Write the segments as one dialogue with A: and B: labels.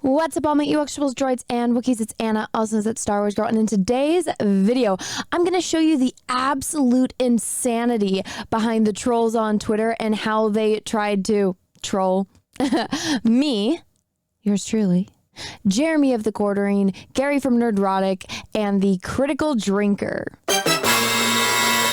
A: What's up, all my Ewoks, droids, and Wookiees? It's Anna, also known as thatstarwarsgirl, and in today's video, I'm going to show you the absolute insanity behind the trolls on Twitter and how they tried to troll me, yours truly, Jeremy of the Quarting, Gary from Nerdrotic, and the Critical Drinker.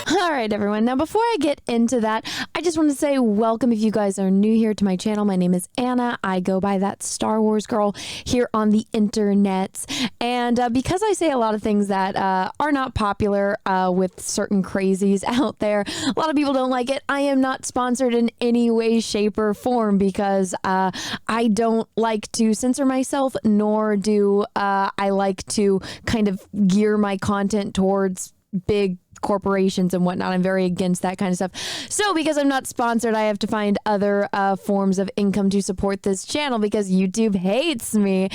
A: All right, everyone. Now, before I get into that, I just want to say welcome if you guys are new here to my channel. My name is Anna. I go by that Star Wars girl here on the internets. And because I say a lot of things that are not popular with certain crazies out there, a lot of people don't like it. I am not sponsored in any way, shape, or form because I don't like to censor myself, nor do I like to kind of gear my content towards big corporations and whatnot. I'm very against that kind of stuff. So because I'm not sponsored, I have to find other forms of income to support this channel because YouTube hates me.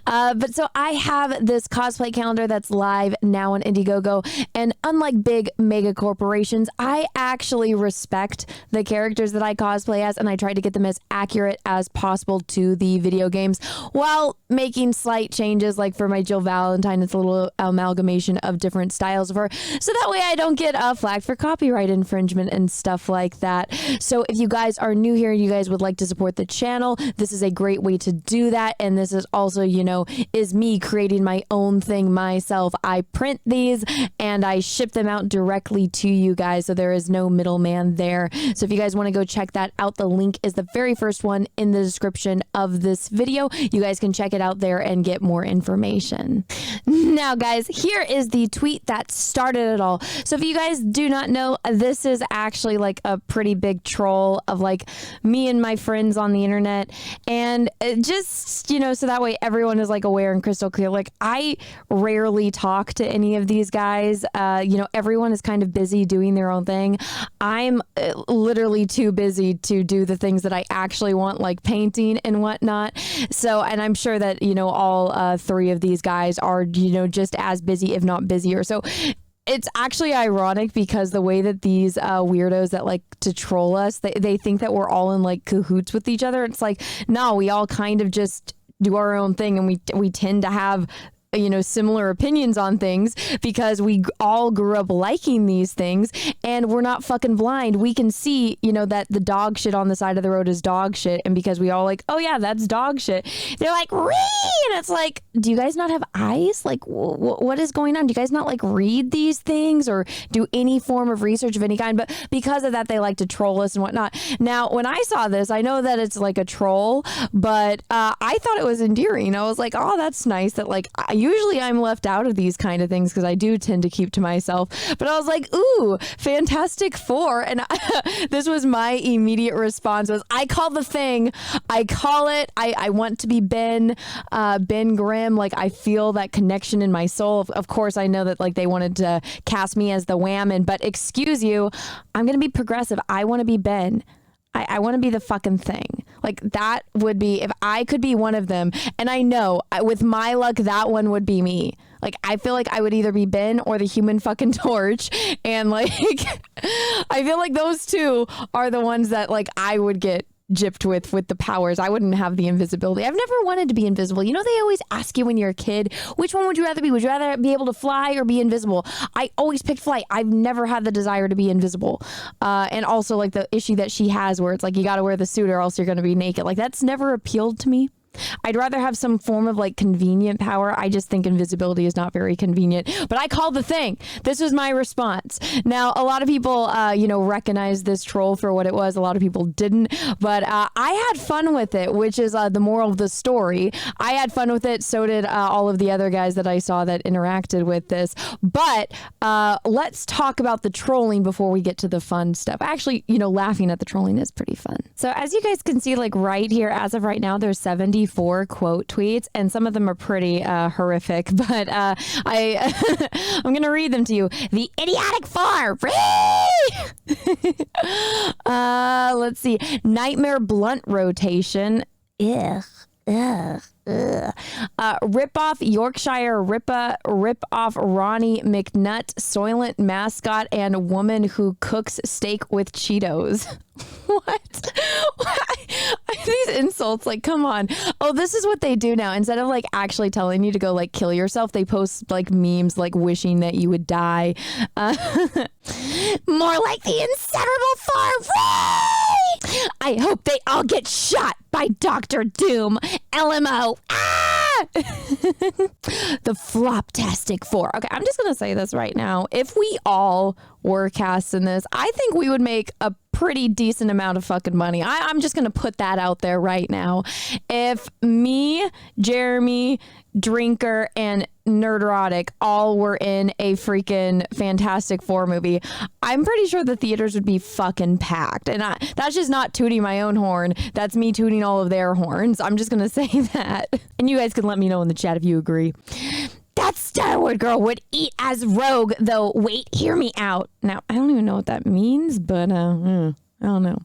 A: But so I have this cosplay calendar that's live now on Indiegogo, and unlike big mega corporations, I actually respect the characters that I cosplay as, and I try to get them as accurate as possible to the video games while making slight changes. Like for my Jill Valentine, it's a little amalgamation of different styles of her, so that way I don't get flagged for copyright infringement and stuff like that. So if you guys are new here and you guys would like to support the channel, this is a great way to do that. And this is also, you know, is me creating my own thing myself. I print these and I ship them out directly to you guys, so there is no middleman there. So if you guys want to go check that out, the link is the very first one in the description of this video. You guys can check it out there and get more information. Now, guys, here is the tweet that started it all. So if you guys do not know, this is actually like a pretty big troll of like me and my friends on the internet. And just, you know, so that way everyone is like aware and crystal clear. Like I rarely talk to any of these guys. You know, everyone is kind of busy doing their own thing. I'm literally too busy to do the things that I actually want, like painting and whatnot. So, and I'm sure that, you know, all three of these guys are, you know, just as busy, if not busier. So it's actually ironic because the way that these weirdos that like to troll us, they think that we're all in like cahoots with each other. It's like, no, we all kind of just do our own thing, and we tend to have, you know, similar opinions on things because we all grew up liking these things, and we're not fucking blind. We can see, you know, that the dog shit on the side of the road is dog shit, and because we all like, oh yeah, that's dog shit, they're like, ree! And it's like, do you guys not have eyes? Like, what is going on? Do you guys not like read these things or do any form of research of any kind? But because of that, they like to troll us and whatnot. Now, when I saw this, I know that it's like a troll, but I thought it was endearing. I was like, oh, that's nice that like usually I'm left out of these kind of things because I do tend to keep to myself. But I was like, ooh, Fantic Four. And this was my immediate response was, I call the thing. I call it. I want to be Ben Grimm. Like I feel that connection in my soul. Of course, I know that like they wanted to cast me as the Whammon, but excuse you, I'm going to be progressive. I want to be Ben. I want to be the fucking thing. Like that would be, if I could be one of them, and I know with my luck, that one would be me. Like, I feel like I would either be Ben or the Human fucking Torch. And like, I feel like those two are the ones that like I would get gypped with the powers. I wouldn't have the invisibility. I've never wanted to be invisible. You know, they always ask you when you're a kid, which one would you rather be? Would you rather be able to fly or be invisible? I always picked flight. I've never had the desire to be invisible. And also like the issue that she has where it's like, you got to wear the suit or else you're going to be naked. Like that's never appealed to me. I'd rather have some form of like convenient power. I just think invisibility is not very convenient, but I called the thing. This was my response. Now, a lot of people, you know, recognize this troll for what it was. A lot of people didn't, but I had fun with it, which is the moral of the story. I had fun with it. So did all of the other guys that I saw that interacted with this. But let's talk about the trolling before we get to the fun stuff. Actually, you know, laughing at the trolling is pretty fun. So as you guys can see, like right here, as of right now, there's 74 quote tweets, and some of them are pretty horrific, but I'm gonna read them to you. The idiotic four. Let's see. Nightmare blunt rotation. Ugh. Rip off Yorkshire rip off Ronnie McNutt, Soylent mascot, and woman who cooks steak with Cheetos. What? These insults. Like, come on. Oh, this is what they do now. Instead of like actually telling you to go like kill yourself, they post like memes like wishing that you would die. More like the inseparable Four. I hope they all get shot by Dr. Doom. LMO. The Floptastic Four. Okay, I'm just gonna say this right now. If we all were cast in this, I think we would make a pretty decent amount of fucking money. I'm just gonna put that out there right now. If me, Jeremy, Drinker, and Nerdrotic all were in a freaking Fantastic Four movie, I'm pretty sure the theaters would be fucking packed. And that's just not tooting my own horn. That's me tooting all of their horns. I'm just gonna say that. And you guys can let me know in the chat if you agree. That Star Wars girl would eat as Rogue, though. Wait, hear me out. Now, I don't even know what that means, but I don't know.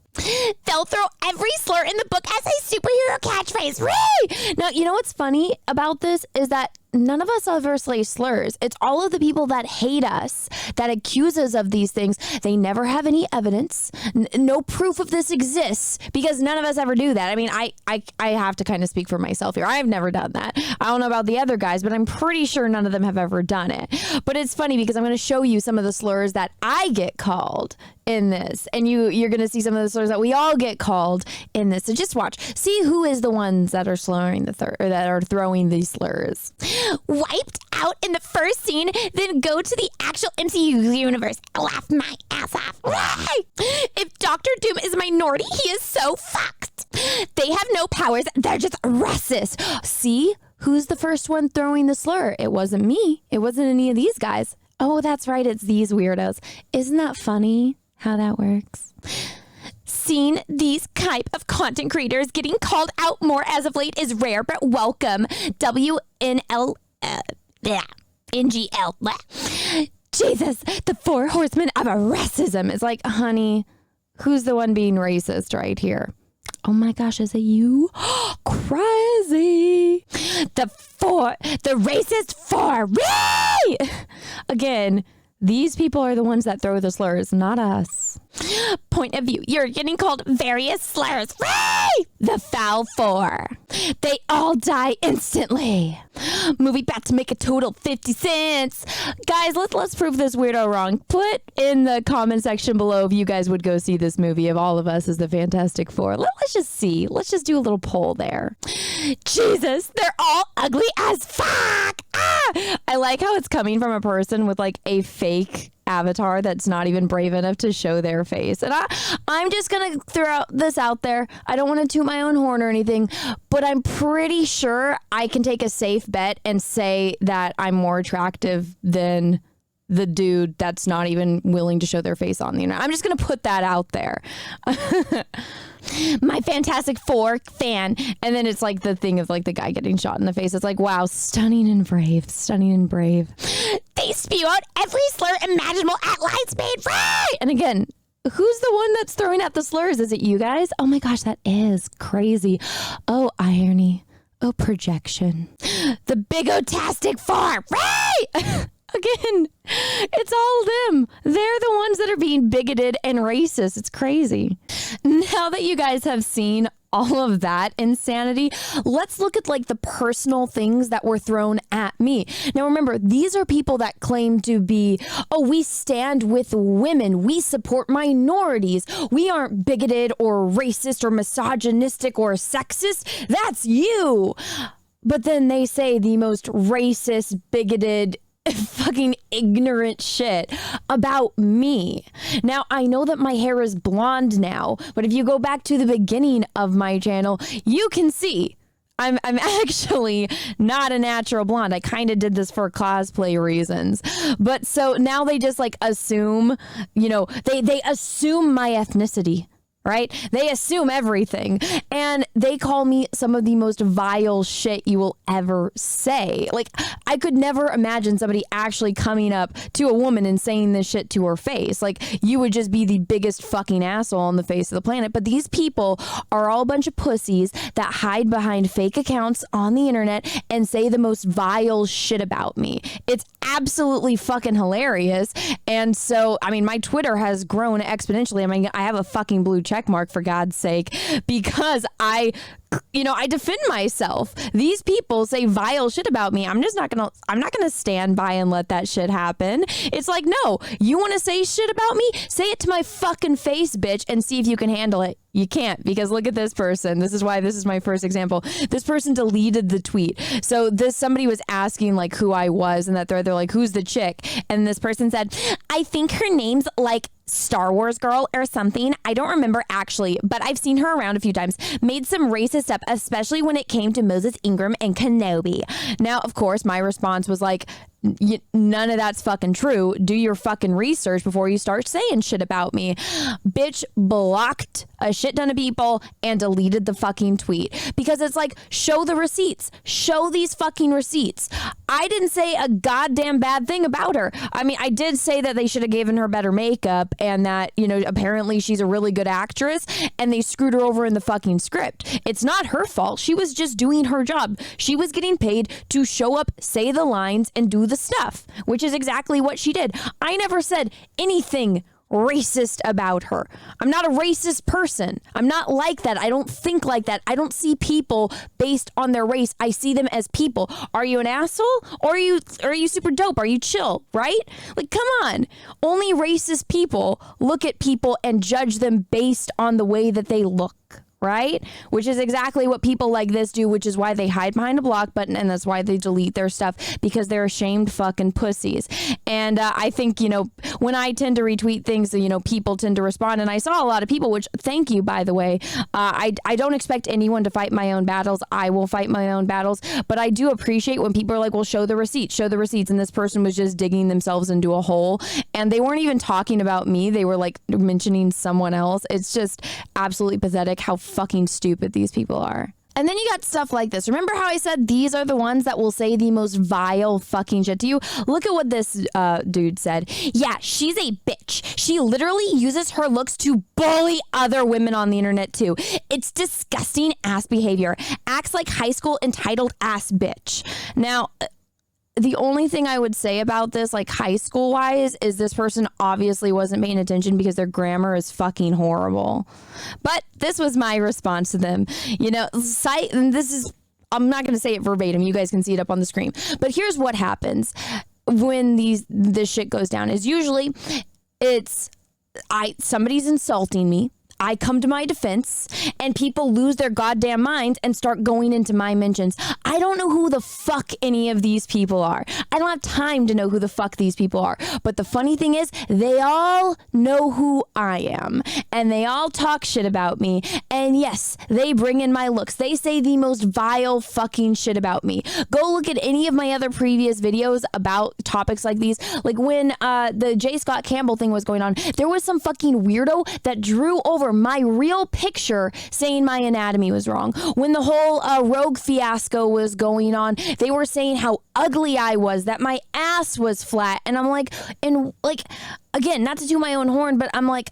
A: They'll throw every slur in the book as a superhero catchphrase. Ray! Now, you know what's funny about this is that none of us ever say slurs. It's all of the people that hate us, that accuse us of these things. They never have any evidence. No proof of this exists because none of us ever do that. I mean, I have to kind of speak for myself here. I've never done that. I don't know about the other guys, but I'm pretty sure none of them have ever done it. But it's funny because I'm going to show you some of the slurs that I get called in this, and you're going to see some of the slurs that we all get called in this. So just watch, see who is the ones that are slurring or that are throwing these slurs. Wiped out in the first scene, then go to the actual MCU universe. Laugh my ass off. If Dr. Doom is a minority, he is so fucked. They have no powers. They're just racist. See, who's the first one throwing the slur? It wasn't me. It wasn't any of these guys. Oh, that's right. It's these weirdos. Isn't that funny how that works? Seen these type of content creators getting called out more as of late is rare, but welcome. WNL, NGL. Jesus, the four horsemen of racism. It's like, honey, who's the one being racist right here? Oh my gosh, is it you? Crazy. The racist four. Again, these people are the ones that throw the slurs, not us. Point of view, you're getting called various slurs. The foul four. They all die instantly. Movie about to make a total 50 cents. Guys, let's prove this weirdo wrong. Put in the comment section below if you guys would go see this movie of all of us as the Fantastic Four. Let's just see. Let's just do a little poll there. Jesus, they're all ugly as fuck. I like how it's coming from a person with like a fake avatar that's not even brave enough to show their face. And I'm just gonna throw this out there. I don't want to toot my own horn or anything, but I'm pretty sure I can take a safe bet and say that I'm more attractive than the dude that's not even willing to show their face on the internet. I'm just gonna put that out there. My Fantastic Four fan. And then it's like the thing of like the guy getting shot in the face. It's like, wow, stunning and brave, stunning and brave. They spew out every slur imaginable at Lightspeed. Right. And again, who's the one that's throwing out the slurs? Is it you guys? Oh my gosh, that is crazy. Oh, irony. Oh, projection. The Bigotastic Four. Right. Again, it's all them. They're the ones that are being bigoted and racist. It's crazy. Now that you guys have seen all of that insanity, let's look at like the personal things that were thrown at me. Now remember, these are people that claim to be, oh, we stand with women, we support minorities, we aren't bigoted or racist or misogynistic or sexist. That's you. But then they say the most racist, bigoted, fucking ignorant shit about me. Now, I know that my hair is blonde now, but if you go back to the beginning of my channel, you can see I'm actually not a natural blonde. I kind of did this for cosplay reasons. But so now they just like assume, you know, they assume my ethnicity. Right? They assume everything. And they call me some of the most vile shit you will ever say. Like, I could never imagine somebody actually coming up to a woman and saying this shit to her face. Like, you would just be the biggest fucking asshole on the face of the planet. But these people are all a bunch of pussies that hide behind fake accounts on the internet and say the most vile shit about me. It's absolutely fucking hilarious. And so, I mean, my Twitter has grown exponentially. I mean, I have a fucking blue check mark, for God's sake, because I defend myself. These people say vile shit about me. I'm not gonna stand by and let that shit happen. It's like, no, you want to say shit about me? Say it to my fucking face, bitch, and see if you can handle it. You can't, because look at this person. This is why this is my first example. This person deleted the tweet. So somebody was asking like who I was, and that they're like, who's the chick? And this person said, I think her name's like Star Wars girl or something. I don't remember actually, but I've seen her around a few times. Made some racist stuff, especially when it came to Moses Ingram and Kenobi. Now, of course, my response was like, none of that's fucking true. Do your fucking research before you start saying shit about me. Bitch blocked a shit ton of people and deleted the fucking tweet, because it's like, show the receipts. Show these fucking receipts. I didn't say a goddamn bad thing about her. I mean, I did say that they should have given her better makeup, and that, apparently she's a really good actress, and they screwed her over in the fucking script. It's not her fault. She was just doing her job. She was getting paid to show up, say the lines, and do the stuff, which is exactly what she did. I never said anything racist about her. I'm not a racist person. I'm not like that. I don't think like that. I don't see people based on their race. I see them as people. Are you an asshole? Or are you super dope? Are you chill? Right? Like, come on. Only racist people look at people and judge them based on the way that they look. Right? Which is exactly what people like this do, which is why they hide behind a block button, and that's why they delete their stuff, because they're ashamed fucking pussies. And I think, when I tend to retweet things, people tend to respond, and I saw a lot of people, which thank you, by the way. I don't expect anyone to fight my own battles. I will fight my own battles, but I do appreciate when people are like, well, show the receipts, and this person was just digging themselves into a hole, and they weren't even talking about me. They were like mentioning someone else. It's just absolutely pathetic how fucking stupid these people are. And then you got stuff like this. Remember how I said these are the ones that will say the most vile fucking shit to you? Look at what this dude said. Yeah, she's a bitch. She literally uses her looks to bully other women on the internet too. It's disgusting ass behavior. Acts like high school entitled ass bitch. Now, the only thing I would say about this, like high school wise, is this person obviously wasn't paying attention, because their grammar is fucking horrible. But this was my response to them. And this is, I'm not going to say it verbatim. You guys can see it up on the screen. But here's what happens when this shit goes down is usually somebody's insulting me. I come to my defense, and people lose their goddamn minds and start going into my mentions. I don't know who the fuck any of these people are. I don't have time to know who the fuck these people are. But the funny thing is, they all know who I am, and they all talk shit about me. And yes, they bring in my looks. They say the most vile fucking shit about me. Go look at any of my other previous videos about topics like these. Like when the J. Scott Campbell thing was going on, there was some fucking weirdo that drew over my real picture saying my anatomy was wrong. When the whole Rogue fiasco was going on, they were saying how ugly I was, that my ass was flat. And I'm like, again, not to toot my own horn, but I'm like,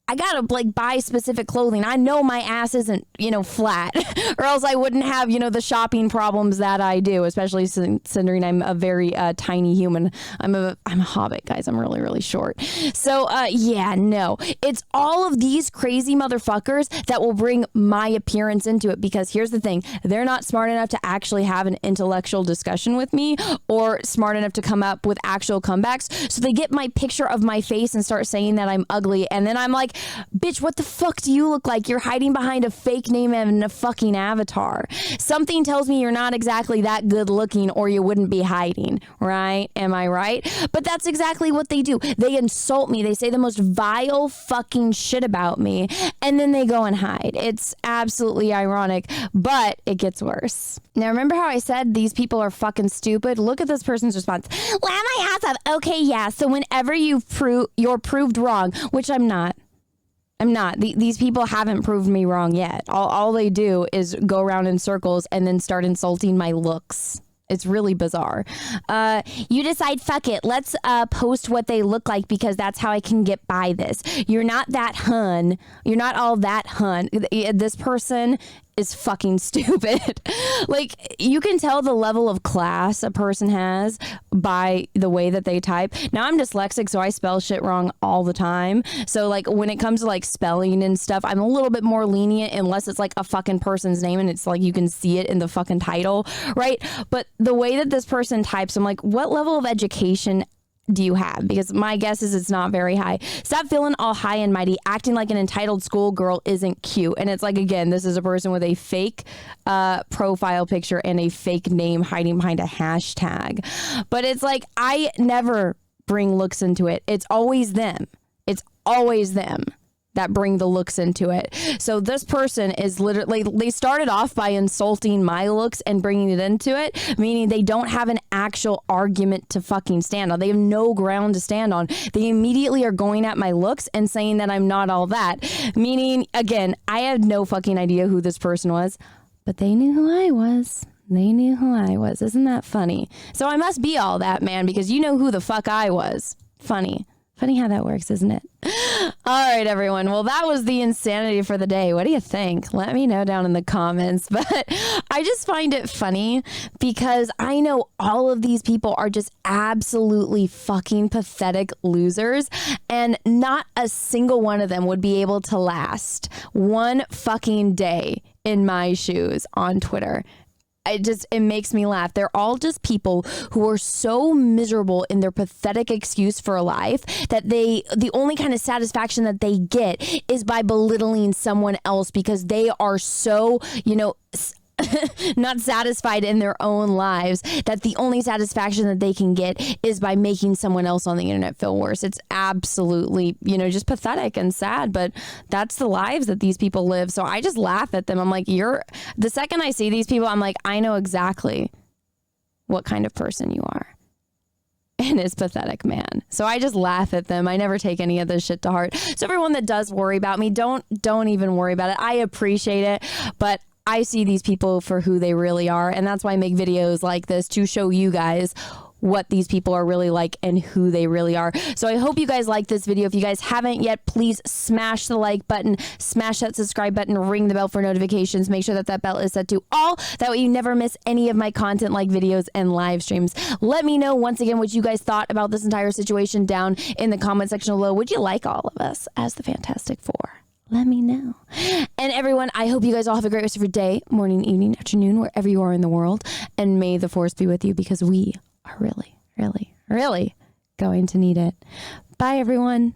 A: I gotta buy specific clothing. I know my ass isn't, flat, or else I wouldn't have, the shopping problems that I do, especially considering I'm a very tiny human. I'm a hobbit, guys. I'm really, really short. So, yeah, no. It's all of these crazy motherfuckers that will bring my appearance into it, because here's the thing. They're not smart enough to actually have an intellectual discussion with me, or smart enough to come up with actual comebacks. So they get my picture of my face and start saying that I'm ugly. And then I'm like, bitch, what the fuck do you look like? You're hiding behind a fake name and a fucking avatar. Something tells me you're not exactly that good looking, or you wouldn't be hiding, right? Am I right? But that's exactly what they do. They insult me. They say the most vile fucking shit about me, and then they go and hide. It's absolutely ironic, but it gets worse. Now, remember how I said these people are fucking stupid? Look at this person's response. Laugh my ass off. Okay, yeah. So whenever you're proved wrong, which I'm not. I'm not. These people haven't proved me wrong yet. All they do is go around in circles and then start insulting my looks. It's really bizarre. You decide, fuck it. Let's post what they look like, because that's how I can get by this. You're not that hun. You're not all that hun. This person is fucking stupid. Like, you can tell the level of class a person has by the way that they type. Now, I'm dyslexic, so I spell shit wrong all the time. So, like, when it comes to, like, spelling and stuff, I'm a little bit more lenient unless it's, like, a fucking person's name and it's, like, you can see it in the fucking title, right? But the way that this person types, I'm like, what level of education do you have? Because my guess is it's not very high. Stop feeling all high and mighty. Acting like an entitled schoolgirl isn't cute. And it's like, again, this is a person with a fake profile picture and a fake name hiding behind a hashtag. But it's like, I never bring looks into it. It's always them. It's always them that bring the looks into it. So this person is literally, they started off by insulting my looks and bringing it into it, meaning they don't have an actual argument to fucking stand on. They have no ground to stand on. They immediately are going at my looks and saying that I'm not all that, meaning, again, I had no fucking idea who this person was, but they knew who I was. They knew who I was. Isn't that funny? So I must be all that, man, because you know who the fuck I was. Funny. Funny how that works, isn't it? All right, everyone. Well, that was the insanity for the day. What do you think? Let me know down in the comments. But I just find it funny because I know all of these people are just absolutely fucking pathetic losers. And not a single one of them would be able to last one fucking day in my shoes on Twitter. It makes me laugh. They're all just people who are so miserable in their pathetic excuse for life that the only kind of satisfaction that they get is by belittling someone else because they are so, not satisfied in their own lives that the only satisfaction that they can get is by making someone else on the internet feel worse. It's absolutely, just pathetic and sad, but that's the lives that these people live. So I just laugh at them. I'm like, the second I see these people, I'm like, I know exactly what kind of person you are. And it's pathetic, man. So I just laugh at them. I never take any of this shit to heart. So everyone that does worry about me, don't even worry about it. I appreciate it, but I see these people for who they really are. And that's why I make videos like this, to show you guys what these people are really like and who they really are. So I hope you guys like this video. If you guys haven't yet, please smash the like button, smash that subscribe button, ring the bell for notifications. Make sure that bell is set to all. That way you never miss any of my content like videos and live streams. Let me know once again what you guys thought about this entire situation down in the comment section below. Would you like all of us as the Fantastic Four? Let me know. And everyone, I hope you guys all have a great rest of your day, morning, evening, afternoon, wherever you are in the world. And may the force be with you, because we are really, really, really going to need it. Bye, everyone.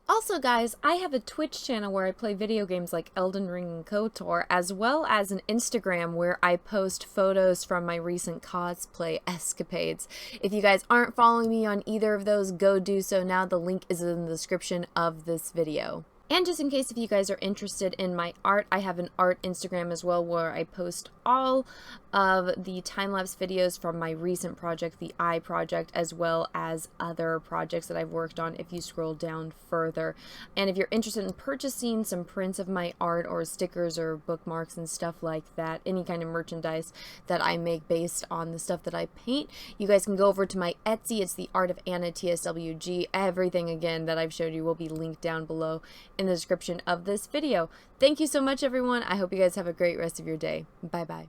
B: Also, guys, I have a Twitch channel where I play video games like Elden Ring and KOTOR, as well as an Instagram where I post photos from my recent cosplay escapades. If you guys aren't following me on either of those, go do so now. The link is in the description of this video. And just in case if you guys are interested in my art, I have an art Instagram as well where I post all of the time-lapse videos from my recent project, the Eye project, as well as other projects that I've worked on if you scroll down further. And if you're interested in purchasing some prints of my art or stickers or bookmarks and stuff like that, any kind of merchandise that I make based on the stuff that I paint, you guys can go over to my Etsy. It's the Art of Anna TSWG. Everything again that I've showed you will be linked down below in the description of this video. Thank you so much, everyone. I hope you guys have a great rest of your day. Bye bye.